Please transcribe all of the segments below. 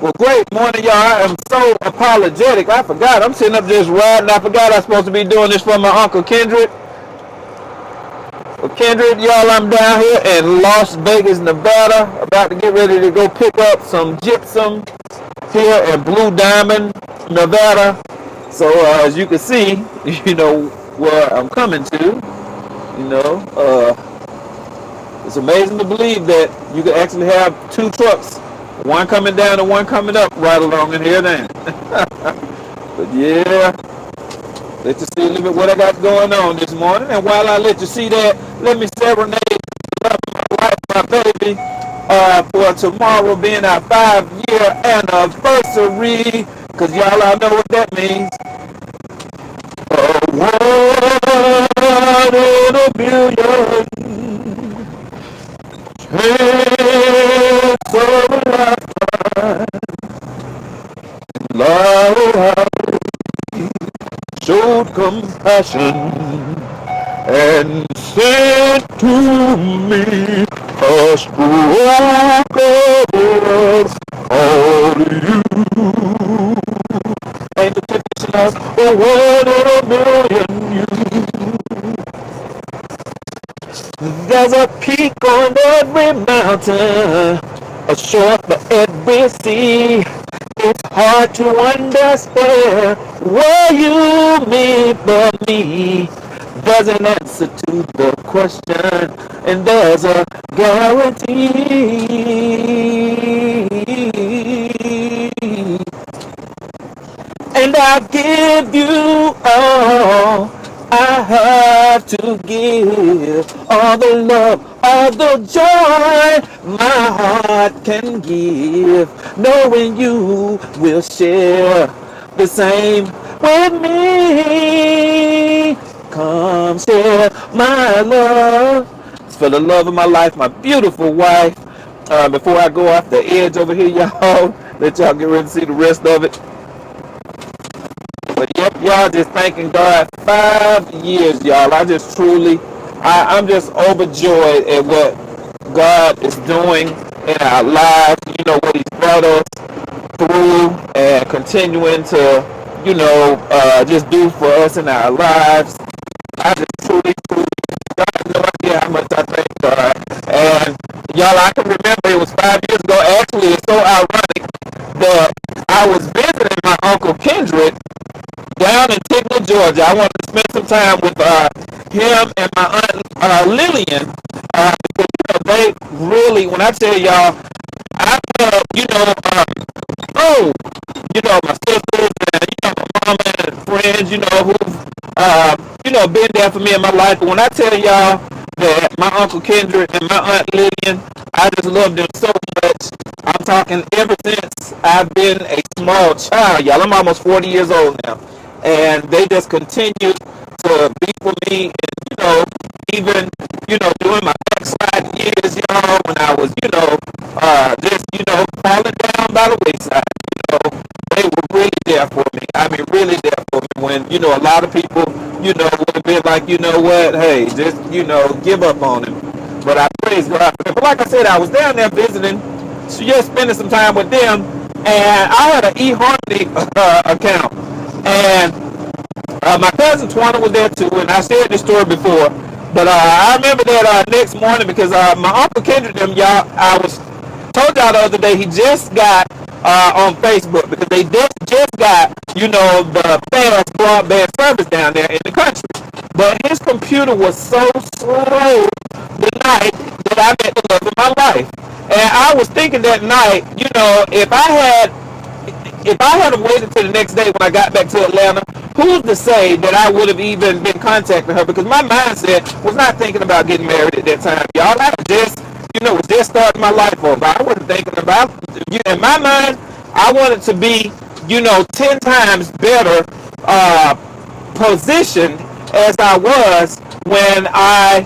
Well, great morning, y'all. I am so apologetic. I forgot. I'm sitting up just riding. I forgot I was supposed to be doing this for my Uncle Kendrick. Well, Kendrick, y'all, I'm down here in Las Vegas, Nevada. About to get ready to go pick up some gypsum here in Blue Diamond, Nevada. So, as you can see, you know where I'm coming to. You know, it's amazing to believe that you can actually have two trucks, one coming down and one coming up right along in here then. But yeah, let you see a little bit what I got going on this morning. And while I let you see that, let me serenade my wife, my baby, for tomorrow being our 5-year anniversary. Cause y'all all know what that means. One in a billion. Chance of a lifetime. Love showed compassion and sent to me a stroke of all you. Ain't the picture of a one in a million you. There's a peak on every mountain, a shore for every sea. It's hard to understand what you mean for me. There's an answer to the question, and there's a guarantee. And I'll give you all I have to give. All the love, all the joy my heart can give. Knowing you will share the same with me. Come share my love. It's for the love of my life, my beautiful wife. Before I go off the edge over here, y'all, let y'all get ready to see the rest of it. But yep, y'all just thanking God. 5 years, y'all. I'm just overjoyed at what God is doing in our lives. You know, what He's brought us through and continuing to, just do for us in our lives. I just truly, God has no idea how much I thank God. And y'all, I can remember it was 5 years ago. Actually, it's so ironic that I was visiting my Uncle Kendrick down in Tigner, Georgia. I wanted to spend some time with him and my aunt Lillian. Because they really, when I tell y'all, I love, my sisters and, my mama and friends, who've, been there for me in my life. But when I tell y'all that my Uncle Kendrick and my aunt Lillian, I just love them so much. I'm talking ever since I've been a small child, y'all. I'm almost 40 years old now. And they just continue to be for me, and even during my backslide years, y'all, when I was falling down by the wayside, they were really there for me. I mean, really there for me. When a lot of people would have been like, you know what, hey, just give up on him. But I praise God for them. But like I said, I was down there visiting, so just spending some time with them, and I had an eHarmony account. And my cousin Twana was there too, and I shared this story before. But I remember that next morning, because my Uncle Kendrick, y'all, I was told y'all the other day, he just got on Facebook, because they just got, the fast broadband service down there in the country. But his computer was so slow the night that I met the love of my life. And I was thinking that night, if I had waited till the next day when I got back to Atlanta, who's to say that I would have even been contacting her? Because my mindset was not thinking about getting married at that time. Y'all, I was just starting my life over. I wasn't thinking about, in my mind, I wanted to be, 10 times better positioned as I was when I,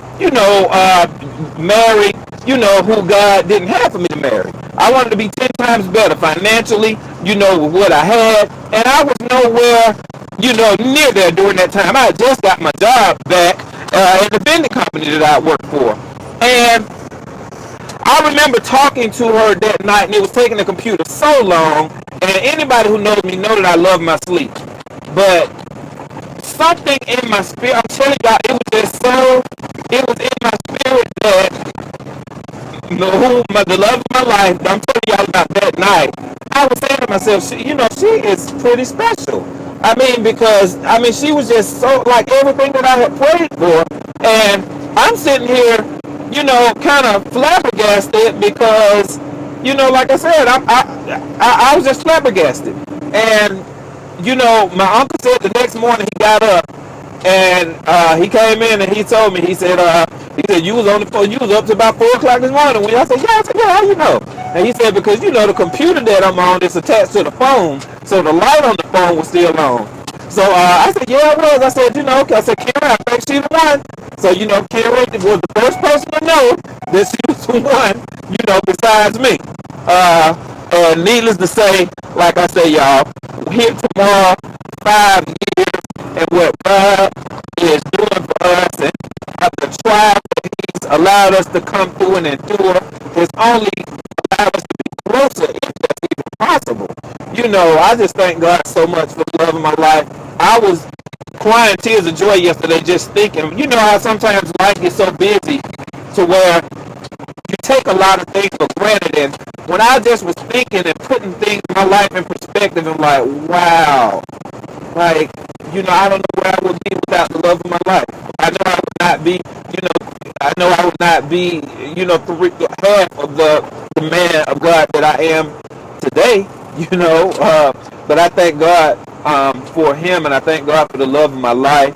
married, who God didn't have for me to marry. I wanted to be 10 times better financially, with what I had. And I was nowhere, near there during that time. I had just got my job back in the vending company that I worked for. And I remember talking to her that night, and it was taking the computer so long. And anybody who knows me know that I love my sleep. But something in my spirit, I'm telling y'all, it was just so, it was in my spirit that the love of my life, I'm telling y'all about that night. I was saying to myself, she is pretty special. I mean, because, she was just so, like everything that I had prayed for. And I'm sitting here, kind of flabbergasted because, like I said, I was just flabbergasted. And, my uncle said the next morning he got up and he came in and he told me, he said, you was on the phone, you was up to about 4 o'clock this morning. When I said, yeah, how you know? And he said, because the computer that I'm on is attached to the phone, so the light on the phone was still on. So I said, yeah, it was. I said, okay. I said, Karen, I think she the one. So, Karen was the first person to know that she was the one, besides me. And needless to say, like I say, y'all, here tomorrow, 5 years, and what God is doing for us, and the trial that He's allowed us to come through and endure is only allowed us to be closer if that's even possible. I just thank God so much for the love of my life. I was crying tears of joy yesterday just thinking, how sometimes life gets so busy to where you take a lot of things for granted. And when I just was thinking and putting things in my life in perspective, I'm like, wow. Like, I don't know where I would be without the love of my life. I know I would not be, half of the man of God that I am today, but I thank God for him, and I thank God for the love of my life,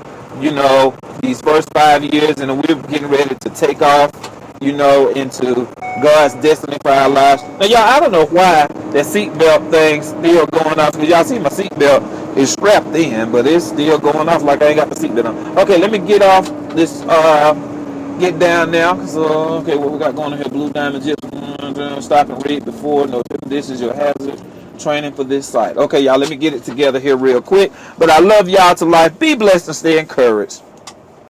these first 5 years, and we're getting ready to take off, into God's destiny for our lives. Now, y'all, I don't know why that seatbelt thing's still going off, because y'all see my seatbelt is strapped in, but it's still going off like I ain't got the seatbelt on. Okay, let me get off this, get down now, because, okay, what we got going on here, Blue Diamond Gypsum, stop and read before, no, this is your hazard training for this site. Okay, y'all, let me get it together here real quick, but I love y'all to life. Be blessed and stay encouraged.